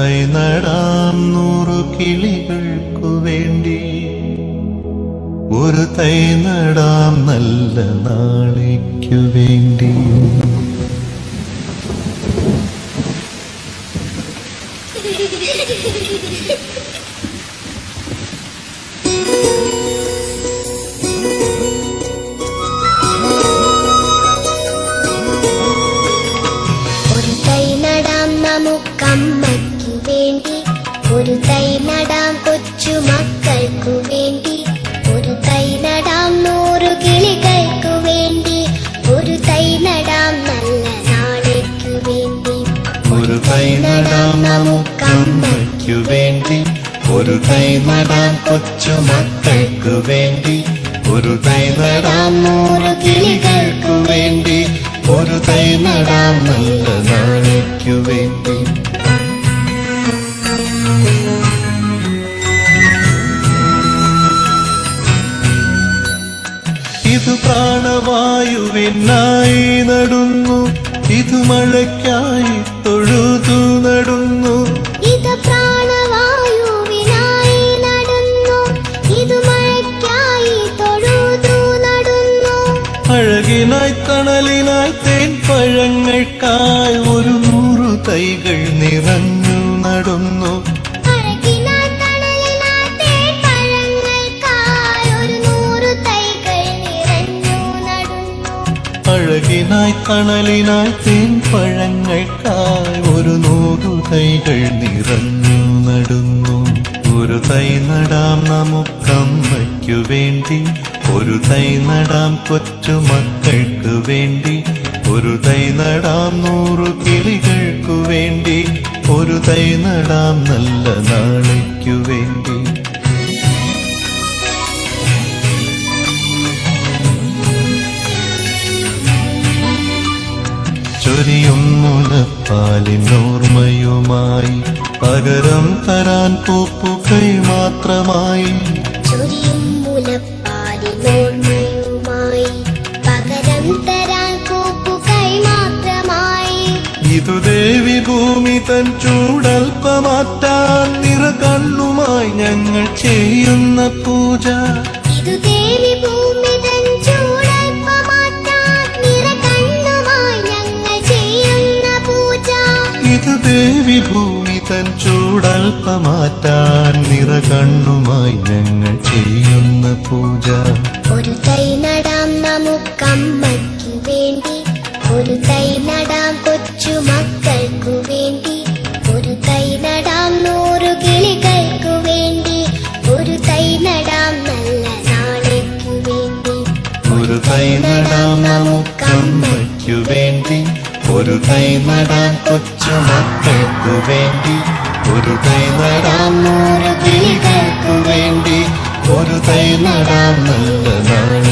തൈ നടാം 100 കിളികൾക്കു വേണ്ടി, ഒരു തൈ നടാം നല്ല നാളേക്കു വേണ്ടി. ഒരു തൈ നടാം നമുക്കമ്മയ്ക്കു വേണ്ടി, ഒരു തൈ നടാം കൊച്ചുമക്കൾക്കു വേണ്ടി, ഒരു തൈ നടാം 100 കിളികൾക്കു വേണ്ടി, ഒരു തൈ നടാം നല്ല നാളേക്കു വേണ്ടി. ഒരു തൈ നടാം നമുക്കമ്മയ്ക്കു വേണ്ടി, ഒരു തൈ നടാം കൊച്ചുമക്കൾക്കു വേണ്ടി, ഒരു തൈ നടാം 100 കിളികൾക്കു വേണ്ടി, ഒരു തൈ നടാം നല്ല നാളേക്കു വേണ്ടി. ഇതു പ്രാണവായുവിനായി നടുന്നു, ഇതു മഴയ്ക്കായി തൊഴുതു നടുന്നു. ഇത് പ്രാണവായുവിനായി നടുന്നു, ഇത് മഴയ്ക്കായി തൊഴുതു നടുന്നു. അഴകിനായി തണലിനായി തേൻ പഴങ്ങൾക്കായി 100 തൈകൾ നിറഞ്ഞു നടുന്നു. അഴകിനായി തണലിനായി തേൻ പഴങ്ങൾക്കായി 100 തൈകൾ നിറഞ്ഞു നടുന്നു. അഴകിനായി തണലിനായി തേൻ പഴങ്ങൾക്കായി 100 തൈകൾ നിറഞ്ഞു നടുന്നു. ഒരു തൈ നടാം നമുക്കമ്മയ്ക്കു വേണ്ടി, ഒരു തൈ നടാം കൊച്ചുമക്കൾക്കു വേണ്ടി, ഒരു തൈ നടാം 100 കിളികൾക്കു വേണ്ടി, ഒരു തൈ നടാം നല്ല നാളേക്കു വേണ്ടി. ചൊരിയും മുലപ്പാലിനോർമ്മയുമായി, പകരം തരാൻ പൂപ്പുകൈ മാത്രമായി. ചൊരിയും മുലപ്പാലിനോർമ്മയുമായി, പകരം തരാൻ പൂപ്പുകൈ മാത്രമായി. ഇതു ദേവി ഭൂമി തൻ ചൂടൽപ്പമാറ്റാൻ നിറകണ്ണുമായി ഞങ്ങൾ ചെയ്യുന്ന പൂജ. ഇതു ദേവി ഭൂമി തൻ ചൂടൽപ്പമാറ്റാൻ നിറകണ്ണുമായി ഞങ്ങൾ ചെയ്യുന്ന പൂജ. ഇതു ദേവി ഭൂമി തൻ ചൂടൽപ്പമാറ്റാൻ നിറകണ്ണുമായി ഞങ്ങൾ ചെയ്യുന്ന പൂജ. ഒരു തൈ നടാം നമുക്കമ്മയ്ക്കു വേണ്ടി, ഒരു തൈ നടാം കൊച്ചുമക്കൾക്കു വേണ്ടി, ഒരു തൈ നടാം 100 കിളികൾക്കു വേണ്ടി, ഒരു തൈ നടാം നല്ല നാളേക്കു വേണ്ടി. ഒരു തൈ നടാം നമുക്കമ്മയ്ക്കു വേണ്ടി, ഒരു തൈ നടാം കൊച്ചുമക്കൾക്കു വേണ്ടി, ഒരു തൈ നടാം 100 കിളികൾക്കു വേണ്ടി, ഒരു തൈ നടാം നല്ല നാളേക്കു